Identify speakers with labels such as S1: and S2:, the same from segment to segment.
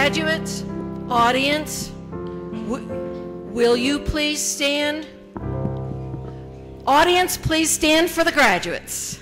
S1: Graduates, audience, will you please stand? Audience, please stand for the graduates.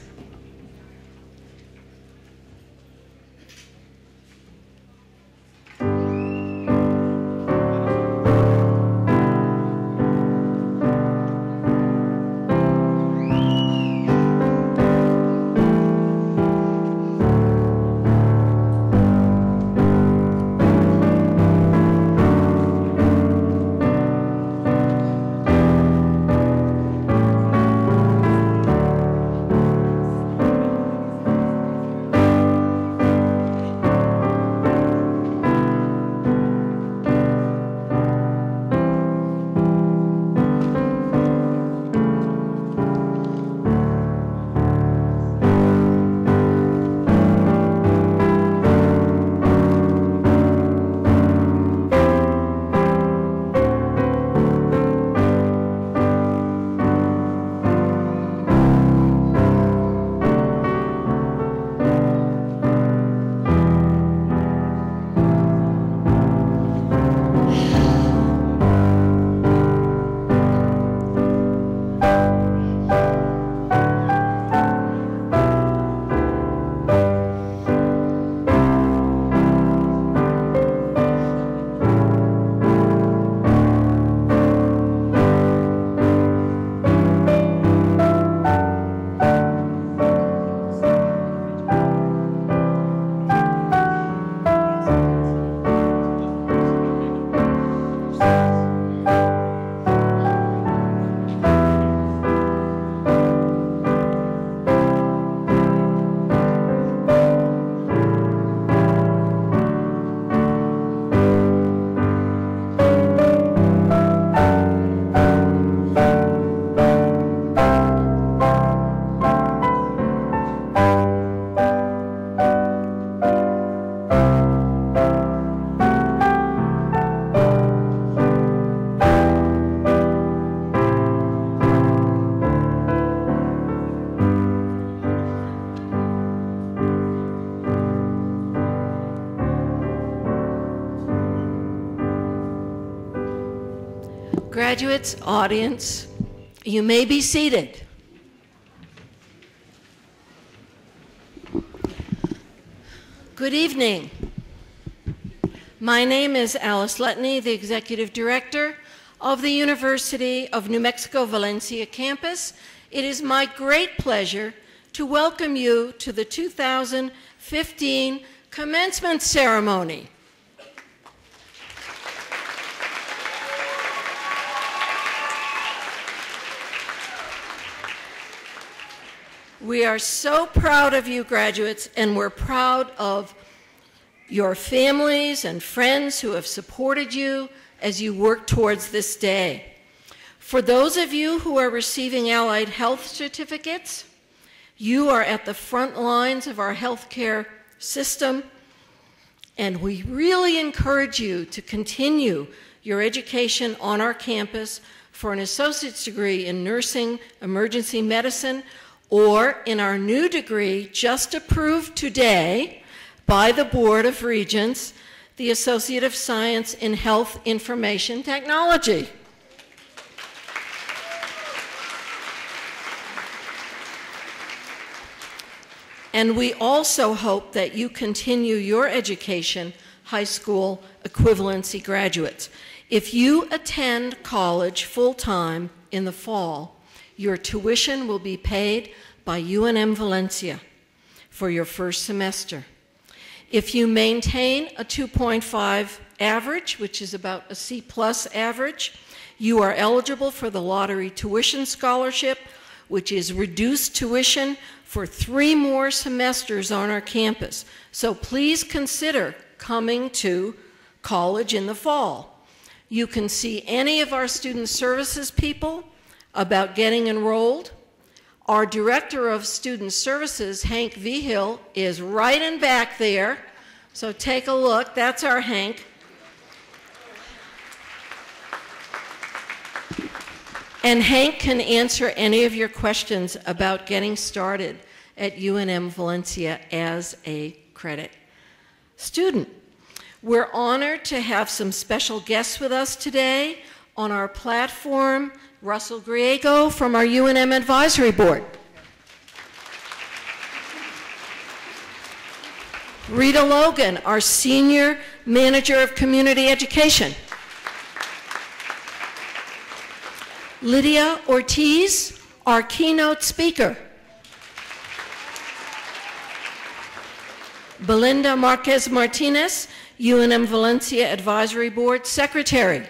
S1: Graduates, audience, you may be seated. Good evening. My name is Alice Letney, the Executive Director of the University of New Mexico-Valencia campus. It is my great pleasure to welcome you to the 2015 commencement ceremony. We are so proud of you, graduates, and we're proud of your families and friends who have supported you as you work towards this day. For those of you who are receiving allied health certificates, you are at the front lines of our healthcare system, and we really encourage you to continue your education on our campus for an associate's degree in nursing, emergency medicine, or in our new degree just approved today by the Board of Regents, the Associate of Science in Health Information Technology. And we also hope that you continue your education, high school equivalency graduates. If you attend college full-time in the fall, your tuition will be paid by UNM-Valencia for your first semester. If you maintain a 2.5 average, which is about a C+ average, you are eligible for the lottery tuition scholarship, which is reduced tuition for 3 more semesters on our campus. So please consider coming to college in the fall. You can see any of our student services people about getting enrolled. Our Director of Student Services, Hank Vigil, is right in back there. So take a look, that's our Hank. And Hank can answer any of your questions about getting started at UNM-Valencia as a credit student. We're honored to have some special guests with us today. On our platform, Russell Griego from our UNM Advisory Board. Rita Logan, our Senior Manager of Community Education. Lydia Ortiz, our keynote speaker. Belinda Marquez Martinez, UNM-Valencia Advisory Board Secretary.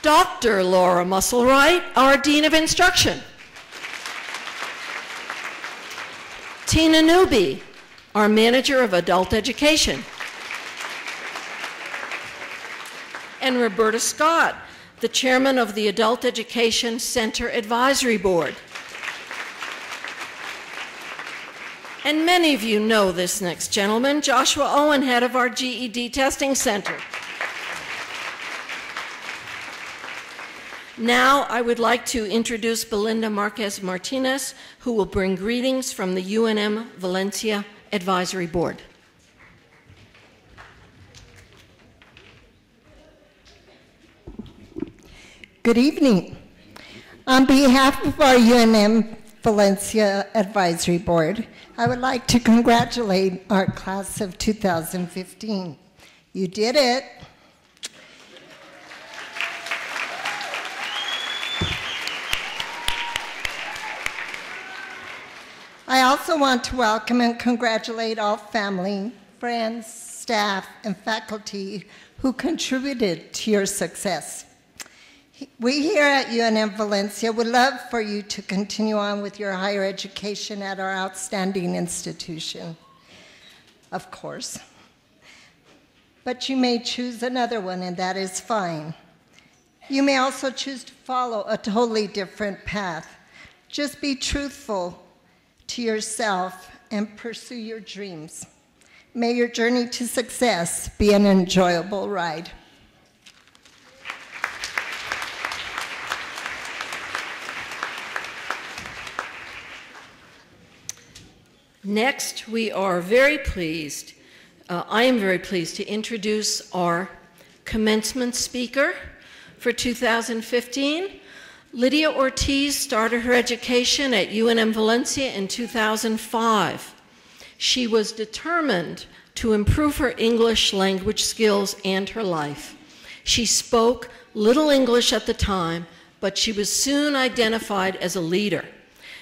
S1: Dr. Laura Musselwright, our Dean of Instruction. Tina Newby, our Manager of Adult Education. And Roberta Scott, the Chairman of the Adult Education Center Advisory Board. And many of you know this next gentleman, Joshua Owen, head of our GED Testing Center. Now I would like to introduce Belinda Marquez Martinez, who will bring greetings from the UNM-Valencia Advisory Board.
S2: Good evening. On behalf of our UNM-Valencia Advisory Board, I would like to congratulate our class of 2015. You did it. I also want to welcome and congratulate all family, friends, staff, and faculty who contributed to your success. We here at UNM-Valencia would love for you to continue on with your higher education at our outstanding institution, of course. But you may choose another one, and that is fine. You may also choose to follow a totally different path. Just be truthful to yourself and pursue your dreams. May your journey to success be an enjoyable ride.
S1: Next, we are very pleased, I am very pleased to introduce our commencement speaker for 2015. Lydia Ortiz started her education at UNM-Valencia in 2005. She was determined to improve her English language skills and her life. She spoke little English at the time, but she was soon identified as a leader.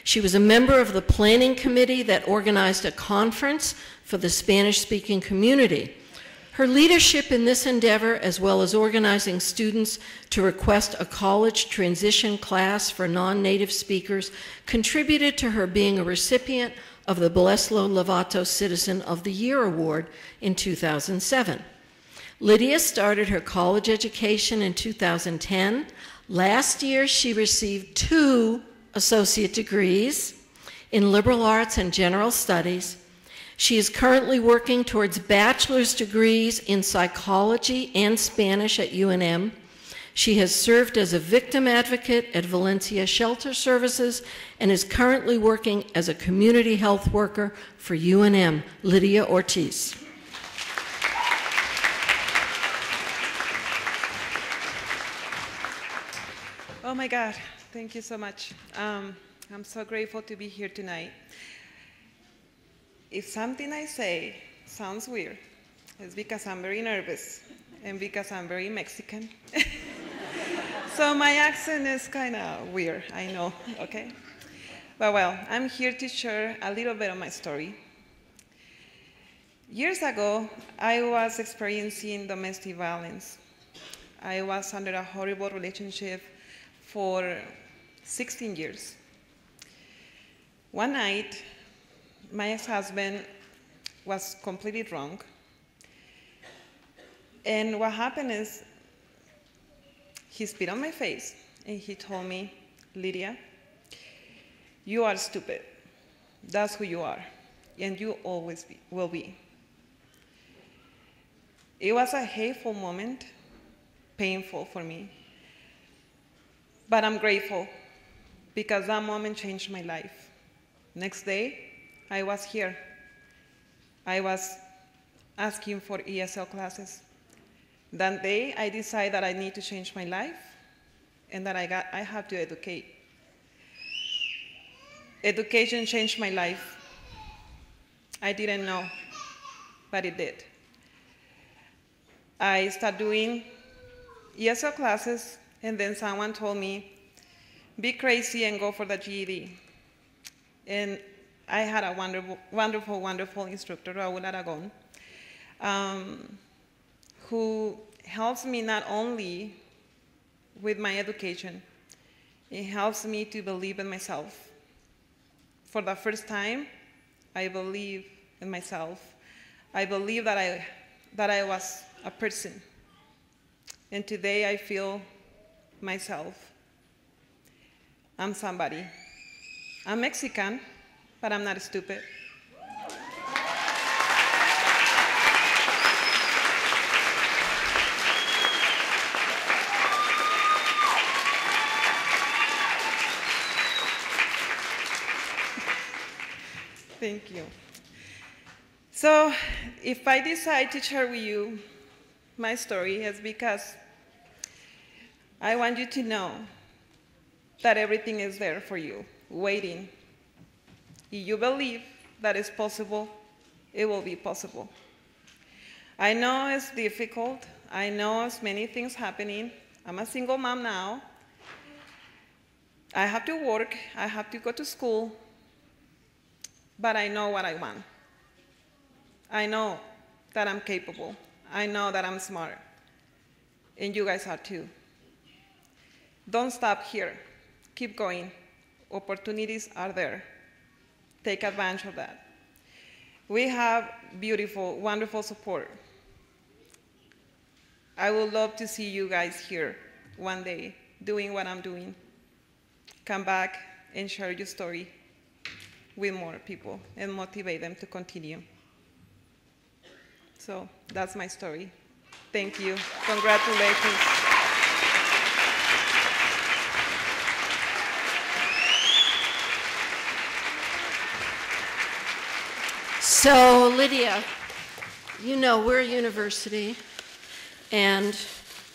S1: She was a member of the planning committee that organized a conference for the Spanish-speaking community. Her leadership in this endeavor, as well as organizing students to request a college transition class for non-native speakers, contributed to her being a recipient of the Boleslow Lovato Citizen of the Year Award in 2007. Lydia started her college education in 2010. Last year, she received 2 associate degrees in liberal arts and general studies. She is currently working towards bachelor's degrees in psychology and Spanish at UNM. She has served as a victim advocate at Valencia Shelter Services and is currently working as a community health worker for UNM. Lydia Ortiz.
S3: Oh my God, thank you so much. I'm so grateful to be here tonight. If something I say sounds weird, it's because I'm very nervous and because I'm very Mexican. So my accent is kind of weird, I know, okay? But well, I'm here to share a little bit of my story. Years ago, I was experiencing domestic violence. I was under a horrible relationship for 16 years. One night, my ex-husband was completely drunk. And what happened is, he spit on my face and he told me, Lydia, you are stupid. That's who you are. And you always will be. It was a hateful moment, painful for me. But I'm grateful because that moment changed my life. Next day, I was here I was asking for ESL classes. That day, I decided that I need to change my life and that I have to educate. Education changed my life. I didn't know, but it did. I started doing ESL classes, and then someone told me, be crazy and go for the GED. And I had a wonderful, wonderful, wonderful instructor, Raul Aragon, who helps me not only with my education, it helps me to believe in myself. For the first time, I believe in myself. I believe that I was a person. And today I feel myself. I'm somebody. I'm Mexican, but I'm not stupid. Thank you. So if I decide to share with you my story, it's because I want you to know that everything is there for you, waiting. If you believe that it's possible, it will be possible. I know it's difficult. I know there's many things happening. I'm a single mom now. I have to work. I have to go to school. But I know what I want. I know that I'm capable. I know that I'm smart. And you guys are too. Don't stop here. Keep going. Opportunities are there. Take advantage of that. We have beautiful, wonderful support. I would love to see you guys here one day doing what I'm doing. Come back and share your story with more people and motivate them to continue. So that's my story. Thank you. Congratulations.
S1: So, Lydia, you know we're a university, and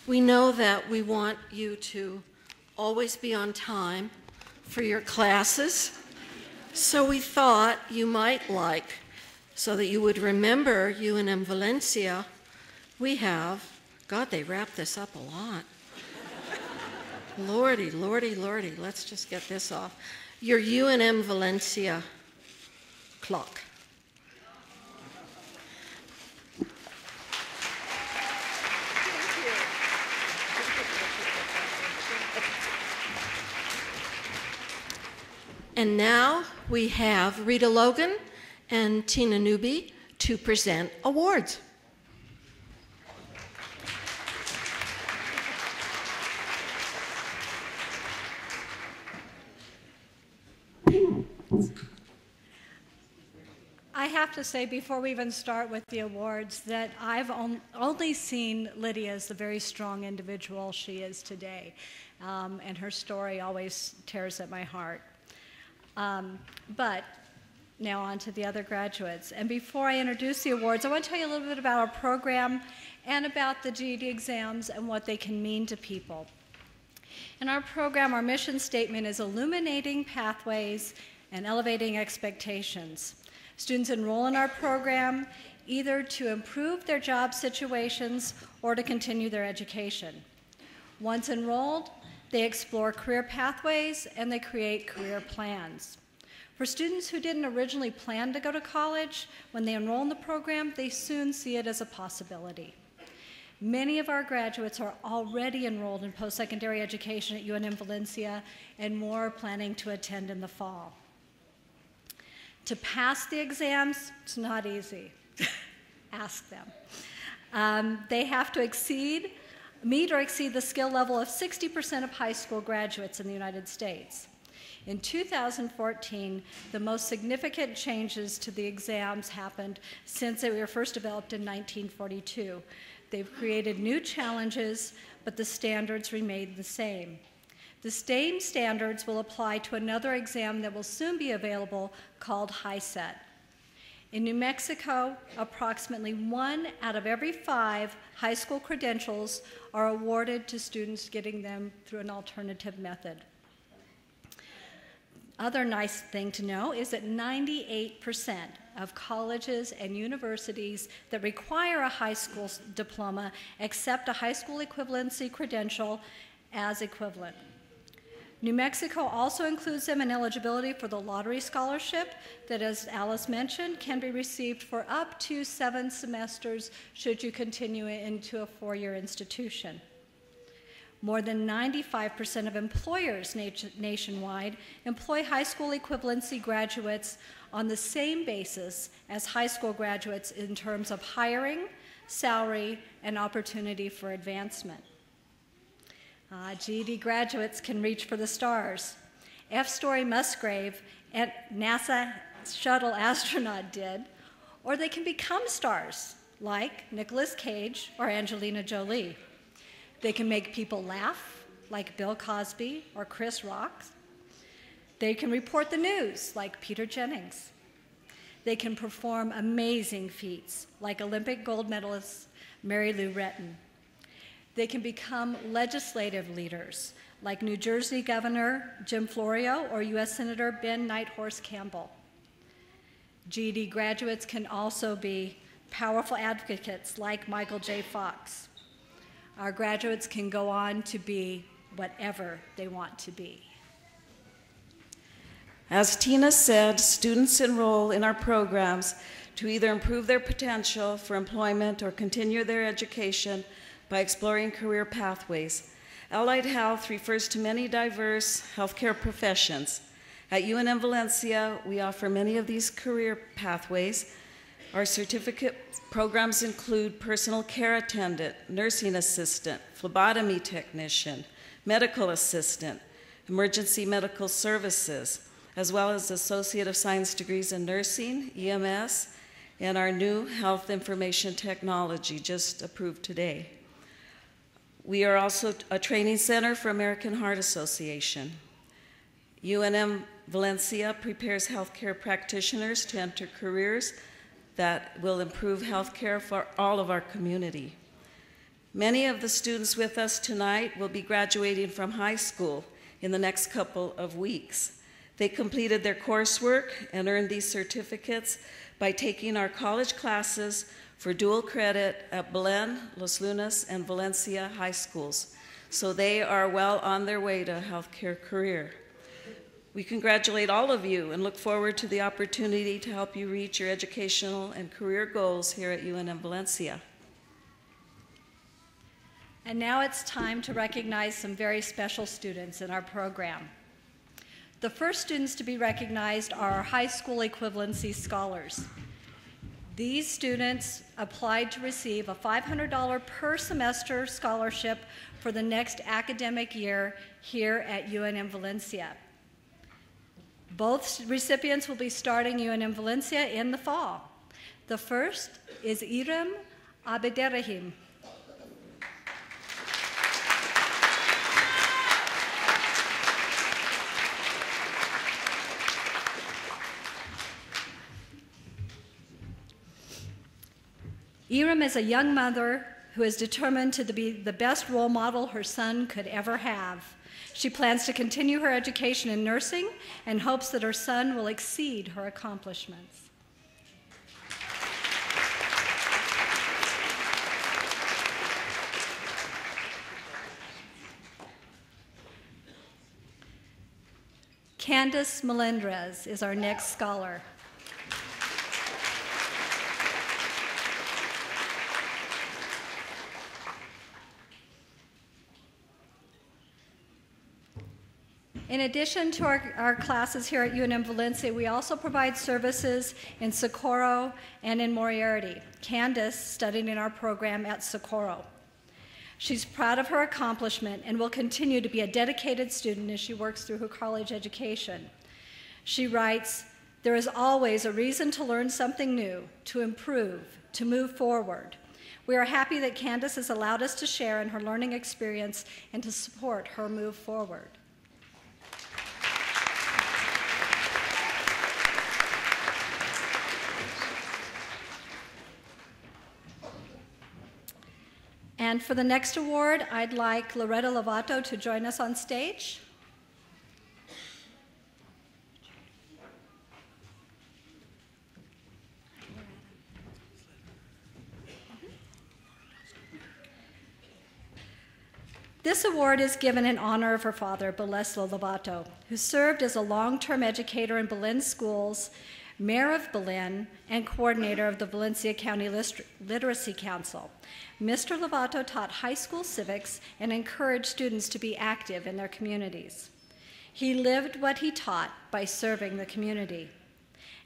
S1: we know that we want you to always be on time for your classes. So we thought you might like, so that you would remember UNM-Valencia, we have, God, they wrap this up a lot. Lordy, lordy, lordy, let's just get this off. Your UNM-Valencia clock. And now we have Rita Logan and Tina Newby to present awards.
S4: I have to say, before we even start with the awards, that I've only seen Lydia as the very strong individual she is today. And her story always tears at my heart. But now on to the other graduates. And before I introduce the awards, I want to tell you a little bit about our program and about the GED exams and what they can mean to people. In our program, our mission statement is illuminating pathways and elevating expectations. Students enroll in our program either to improve their job situations or to continue their education. Once enrolled, they explore career pathways and they create career plans. For students who didn't originally plan to go to college, when they enroll in the program, they soon see it as a possibility. Many of our graduates are already enrolled in post-secondary education at UNM-Valencia, and more are planning to attend in the fall. To pass the exams, it's not easy. Ask them. They have to meet or exceed the skill level of 60% of high school graduates in the United States. In 2014, the most significant changes to the exams happened since they were first developed in 1942. They've created new challenges, but the standards remain the same. The same standards will apply to another exam that will soon be available called HiSET. In New Mexico, approximately 1 out of every 5 high school credentials are awarded to students getting them through an alternative method. Other nice thing to know is that 98% of colleges and universities that require a high school diploma accept a high school equivalency credential as equivalent. New Mexico also includes them in eligibility for the lottery scholarship that, as Alice mentioned, can be received for up to 7 semesters should you continue into a 4-year institution. More than 95% of employers nationwide employ high school equivalency graduates on the same basis as high school graduates in terms of hiring, salary, and opportunity for advancement. GED graduates can reach for the stars. F. Story Musgrave, and NASA shuttle astronaut, did, or they can become stars like Nicolas Cage or Angelina Jolie. They can make people laugh, like Bill Cosby or Chris Rock. They can report the news, like Peter Jennings. They can perform amazing feats, like Olympic gold medalist Mary Lou Retton. They can become legislative leaders, like New Jersey Governor Jim Florio or U.S. Senator Ben Nighthorse Campbell. GED graduates can also be powerful advocates, like Michael J. Fox. Our graduates can go on to be whatever they want to be.
S5: As Tina said, students enroll in our programs to either improve their potential for employment or continue their education by exploring career pathways. Allied Health refers to many diverse healthcare professions. At UNM-Valencia, we offer many of these career pathways. Our certificate programs include personal care attendant, nursing assistant, phlebotomy technician, medical assistant, emergency medical services, as well as Associate of Science degrees in nursing, EMS, and our new health information technology just approved today. We are also a training center for American Heart Association. UNM-Valencia prepares healthcare practitioners to enter careers that will improve healthcare for all of our community. Many of the students with us tonight will be graduating from high school in the next couple of weeks. They completed their coursework and earned these certificates by taking our college classes for dual credit at Belen, Los Lunas, and Valencia high schools. So they are well on their way to a healthcare career. We congratulate all of you and look forward to the opportunity to help you reach your educational and career goals here at UNM-Valencia.
S4: And now it's time to recognize some very special students in our program. The first students to be recognized are our high school equivalency scholars. These students applied to receive a $500 per semester scholarship for the next academic year here at UNM-Valencia. Both recipients will be starting UNM-Valencia in the fall. The first is Irem Abderrahim. Irem is a young mother who is determined to be the best role model her son could ever have. She plans to continue her education in nursing and hopes that her son will exceed her accomplishments. Candace Melendrez is our next scholar. In addition to our classes here at UNM-Valencia, we also provide services in Socorro and in Moriarty. Candace studied in our program at Socorro. She's proud of her accomplishment and will continue to be a dedicated student as she works through her college education. She writes, "There is always a reason to learn something new, to improve, to move forward. We are happy that Candace has allowed us to share in her learning experience and to support her move forward." And for the next award, I'd like Loretta Lovato to join us on stage. This award is given in honor of her father, Boleslo Lovato, who served as a long-term educator in Belen schools, mayor of Belen, and coordinator of the Valencia County Literacy Council. Mr. Lovato taught high school civics and encouraged students to be active in their communities. He lived what he taught by serving the community.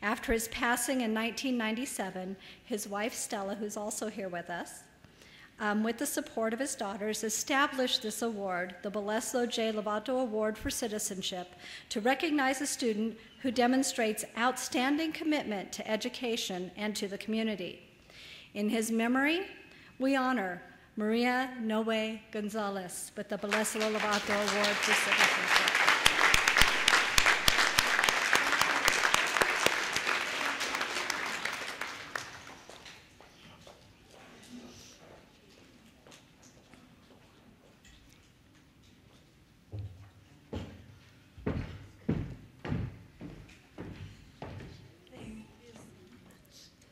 S4: After his passing in 1997, his wife Stella, who's also here with us, with the support of his daughters, established this award, the Boleslo J. Lovato Award for Citizenship, to recognize a student who demonstrates outstanding commitment to education and to the community. In his memory, we honor Maria Noe Gonzalez with the Boleslo Lovato Award for Citizenship.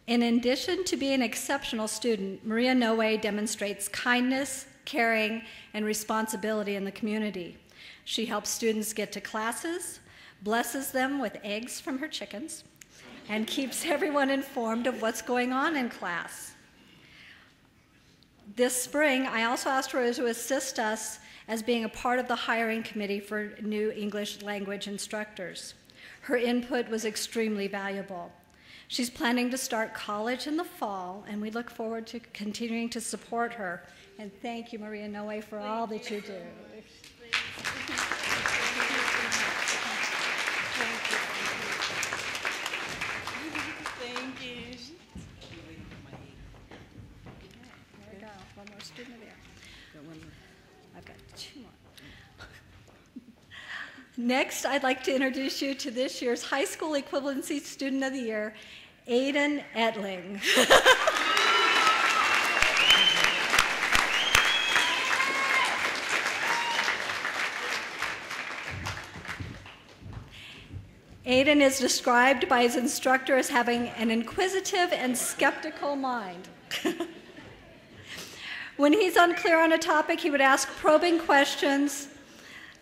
S4: In addition to being an exceptional student, Maria Noe demonstrates kindness, caring, and responsibility in the community. She helps students get to classes, blesses them with eggs from her chickens, and keeps everyone informed of what's going on in class. This spring, I also asked her to assist us as being a part of the hiring committee for new English language instructors. Her input was extremely valuable. She's planning to start college in the fall, and we look forward to continuing to support her. And thank you, Maria Noe, for all that you do.
S6: Thank you.
S4: There we go. One more student there. I've got two more. Next, I'd like to introduce you to this year's High School Equivalency Student of the Year, Aiden Etling. Aiden is described by his instructor as having an inquisitive and skeptical mind. When he's unclear on a topic, he would ask probing questions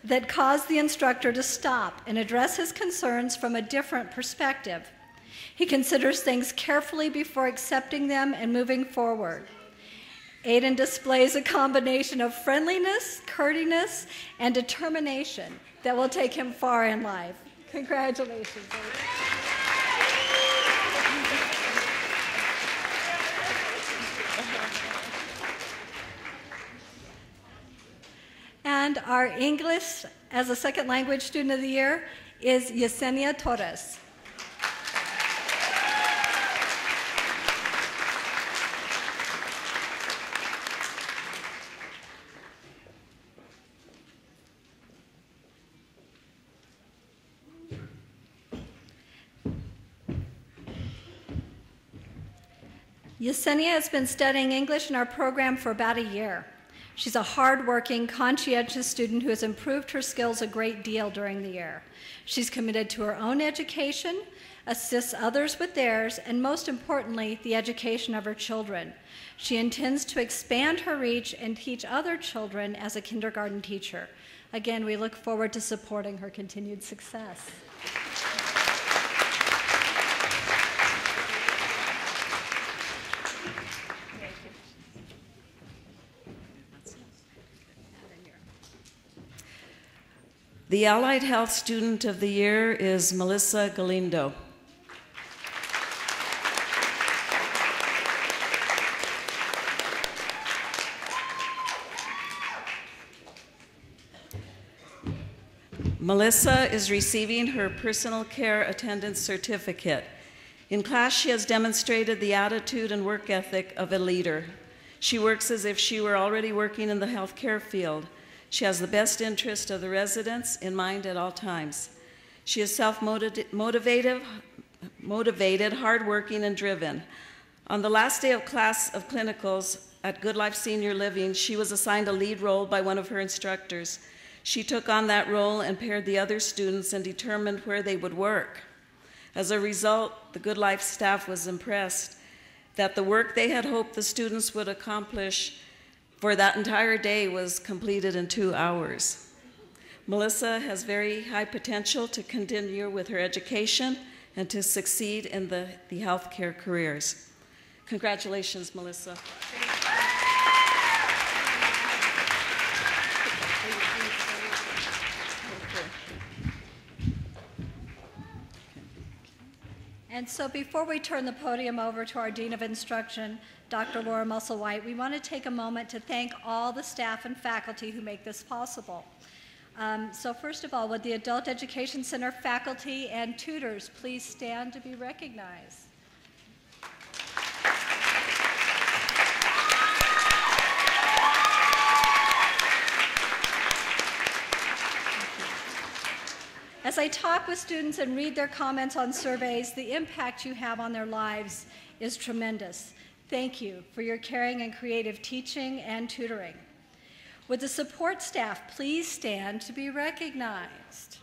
S4: that cause the instructor to stop and address his concerns from a different perspective. He considers things carefully before accepting them and moving forward. Aiden displays a combination of friendliness, courteousness, and determination that will take him far in life. Congratulations, Aiden. And our English as a second language student of the year is Yesenia Torres. Yesenia has been studying English in our program for about a year. She's a hardworking, conscientious student who has improved her skills a great deal during the year. She's committed to her own education, assists others with theirs, and most importantly, the education of her children. She intends to expand her reach and teach other children as a kindergarten teacher. Again, we look forward to supporting her continued success.
S5: The Allied Health Student of the Year is Melissa Galindo. Melissa is receiving her personal care attendance certificate. In class, she has demonstrated the attitude and work ethic of a leader. She works as if she were already working in the healthcare field. She has the best interest of the residents in mind at all times. She is self-motivated, hardworking, and driven. On the last day of class of clinicals, at Good Life Senior Living, she was assigned a lead role by one of her instructors. She took on that role and paired the other students and determined where they would work. As a result, the Good Life staff was impressed that the work they had hoped the students would accomplish for that entire day was completed in 2 hours. Melissa has very high potential to continue with her education and to succeed in the healthcare careers. Congratulations, Melissa.
S4: And so before we turn the podium over to our Dean of Instruction, Dr. Laura Musselwhite, we want to take a moment to thank all the staff and faculty who make this possible. So first of all, would the Adult Education Center faculty and tutors please stand to be recognized? As I talk with students and read their comments on surveys, the impact you have on their lives is tremendous. Thank you for your caring and creative teaching and tutoring. Would the support staff please stand to be recognized?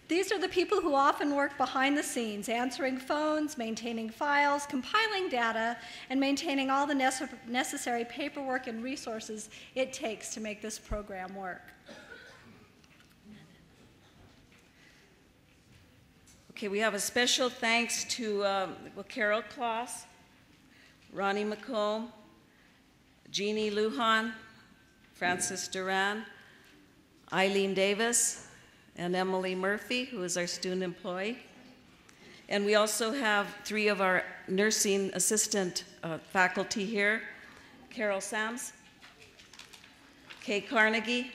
S4: These are the people who often work behind the scenes, answering phones, maintaining files, compiling data, and maintaining all the necessary paperwork and resources it takes to make this program work.
S5: Okay, we have a special thanks to Carol Kloss, Ronnie McComb, Jeannie Lujan, Francis Duran, Eileen Davis, and Emily Murphy, who is our student employee. And we also have 3 of our nursing assistant faculty here, Carol Sams, Kay Carnegie,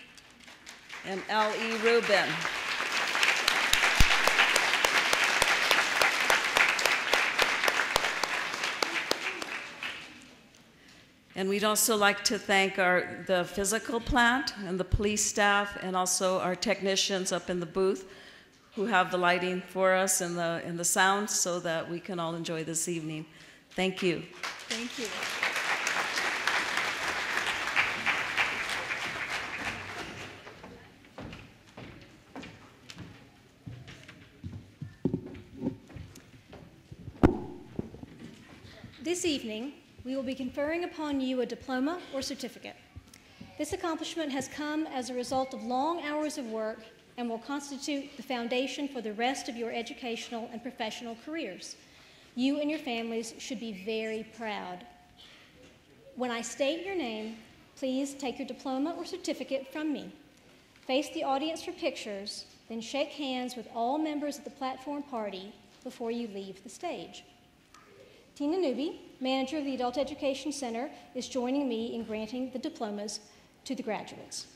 S5: and L.E. Rubin. And we'd also like to thank the physical plant and the police staff and also our technicians up in the booth who have the lighting for us and the sound so that we can all enjoy this evening. Thank you.
S4: Thank you.
S6: This evening, we will be conferring upon you a diploma or certificate. This accomplishment has come as a result of long hours of work and will constitute the foundation for the rest of your educational and professional careers. You and your families should be very proud. When I state your name, please take your diploma or certificate from me. Face the audience for pictures, then shake hands with all members of the platform party before you leave the stage. Tina Newby, manager of the Adult Education Center, is joining me in granting the diplomas to the graduates.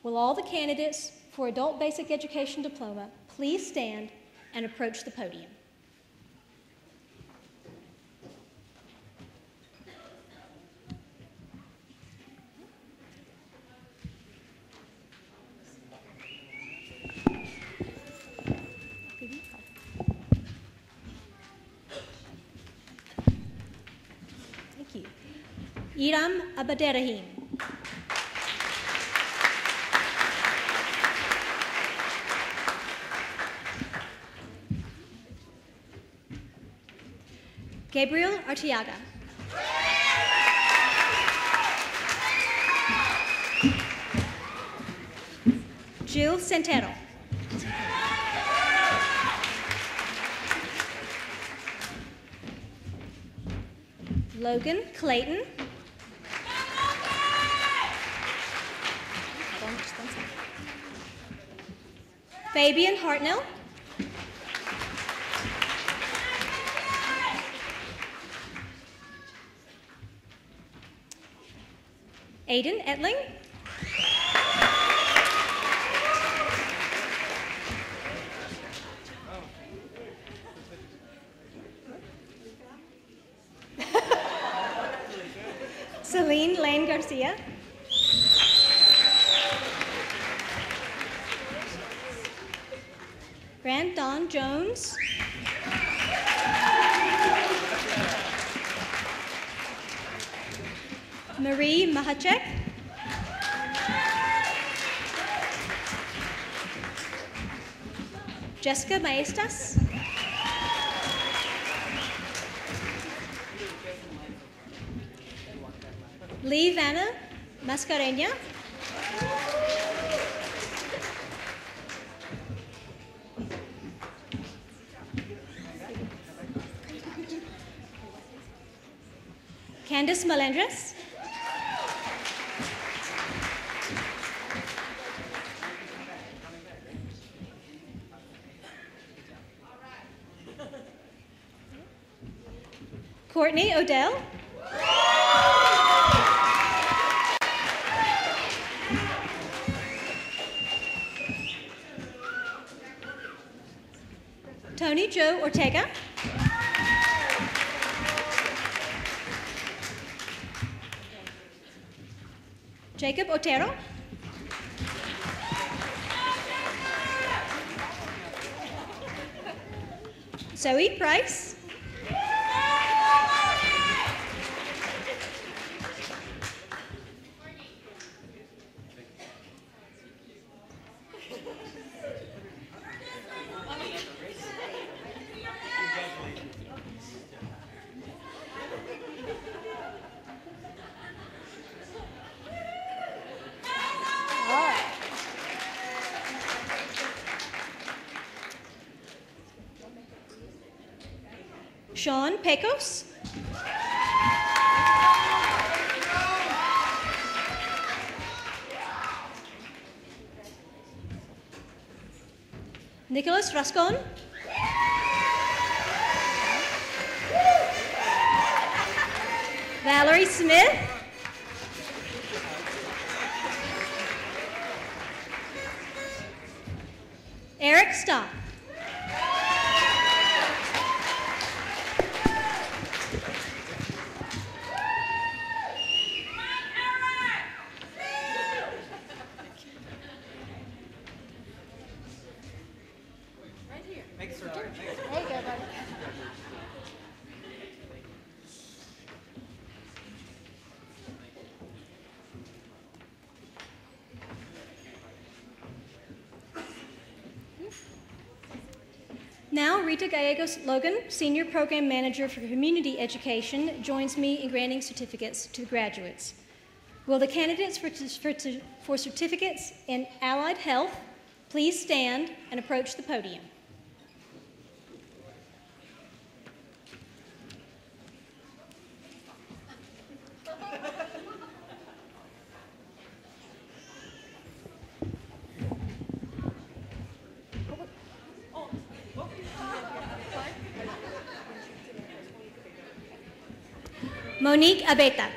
S6: Will all the candidates for Adult Basic Education Diploma please stand and approach the podium? Iram Abaderahim. Gabriel Artiaga. Jill Santero. Logan Clayton. Fabian Hartnell. Aiden Etling. Celine Lane Garcia. Brandon Jones. Marie Mahacek. Jessica Maestas. Lee Vanna Mascareña. Candice Melendres. Courtney Odell. Tony Joe Ortega. Jacob Otero. Zoe Price. Sean Pecos. Nicholas Rascon. Valerie Smith. Eric Stock. Now, Rita Gallegos Logan, Senior Program Manager for Community Education, joins me in granting certificates to the graduates. Will the candidates for certificates in Allied Health please stand and approach the podium? Monique Abeta.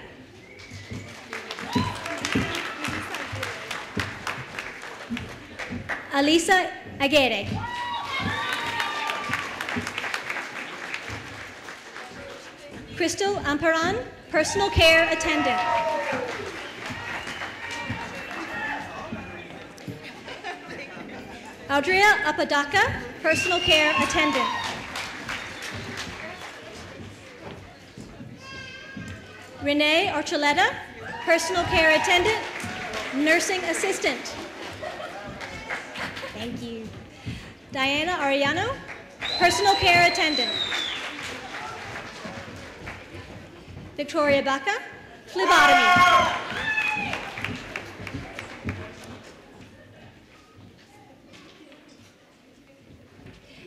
S6: Alisa Aguirre. Crystal Amparan, Personal Care Attendant. Audria Apodaca, Personal Care Attendant. Renee Archuleta, Personal Care Attendant, Nursing Assistant. Thank you. Diana Ariano, Personal Care Attendant. Victoria Baca, Phlebotomy.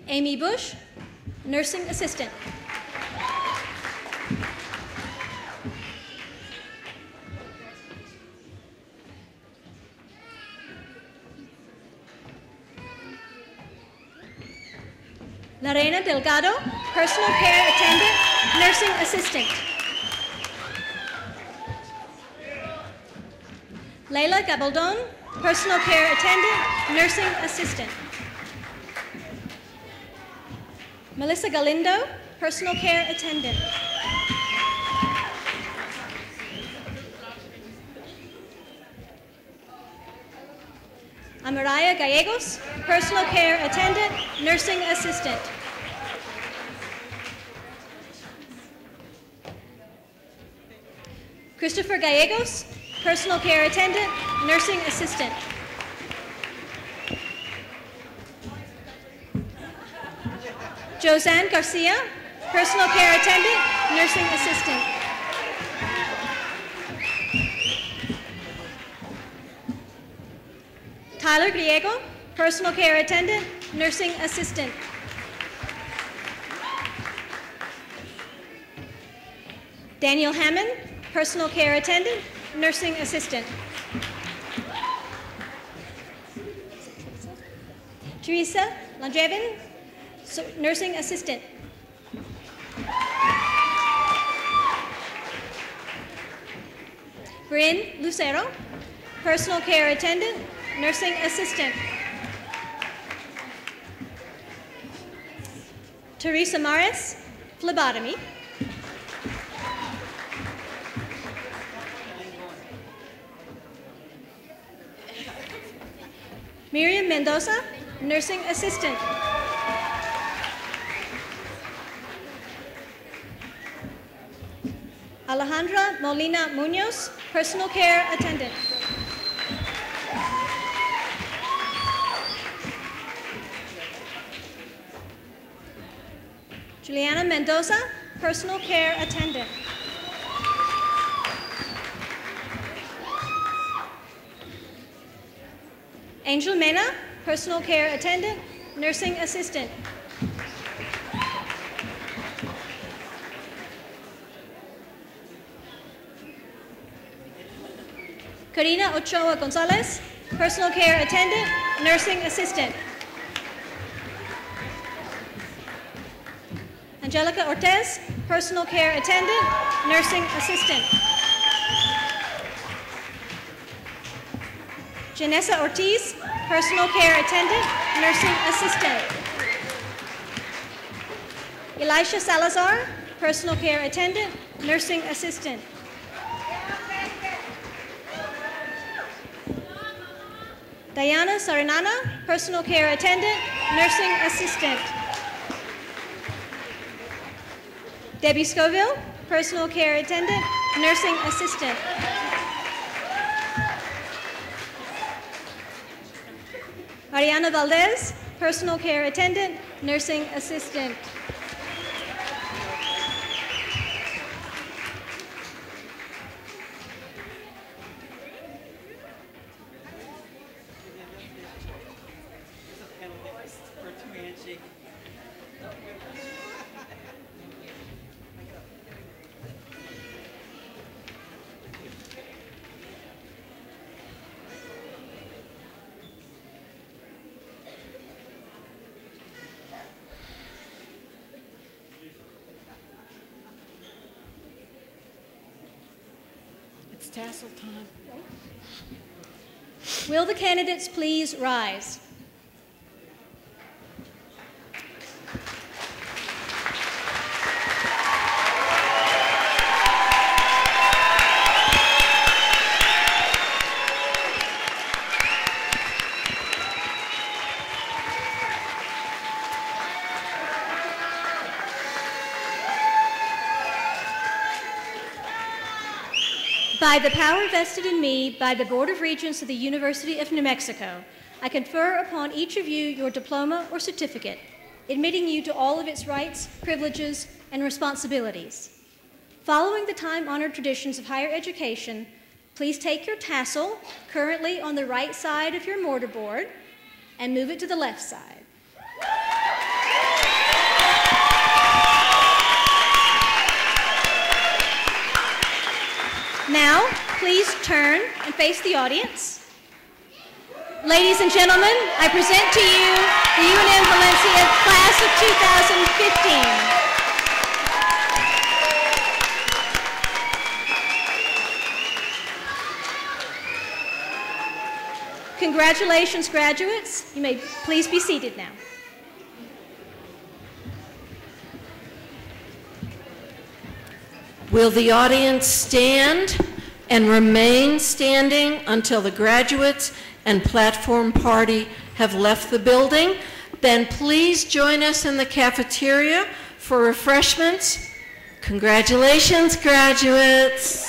S6: Amy Bush, Nursing Assistant. Lorena Delgado, Personal Care Attendant, Nursing Assistant. Leila Gabaldon, Personal Care Attendant, Nursing Assistant. Melissa Galindo, Personal Care Attendant. Amaraya Gallegos, personal care attendant, nursing assistant. Christopher Gallegos, personal care attendant, nursing assistant. Josanne Garcia, personal care attendant, nursing assistant. Tyler Griego, personal care attendant, nursing assistant. Daniel Hammond, personal care attendant, nursing assistant. Teresa Langevin, nursing assistant. Bryn Lucero, personal care attendant, nursing assistant. Teresa Maris, phlebotomy. Miriam Mendoza, nursing assistant. Alejandra Molina Munoz, personal care attendant. Juliana Mendoza, personal care attendant. Angel Mena, personal care attendant, nursing assistant. Karina Ochoa Gonzalez, personal care attendant, nursing assistant. Angelica Ortez, personal care attendant, nursing assistant. Janessa Ortiz, personal care attendant, nursing assistant. Elisha Salazar, personal care attendant, nursing assistant. Diana Sarinana, personal care attendant, nursing assistant. Debbie Scoville, personal care attendant, nursing assistant. Ariana Valdez, personal care attendant, nursing assistant.
S1: Tassel time.
S6: Will the candidates please rise? By the power vested in me by the Board of Regents of the University of New Mexico, I confer upon each of you your diploma or certificate, admitting you to all of its rights, privileges, and responsibilities. Following the time-honored traditions of higher education, please take your tassel, currently on the right side of your mortarboard, and move it to the left side. Now, please turn and face the audience. Ladies and gentlemen, I present to you the UNM-Valencia class of 2015. Congratulations, graduates. You may please be seated now.
S1: Will the audience stand and remain standing until the graduates and platform party have left the building, then please join us in the cafeteria for refreshments. Congratulations, graduates.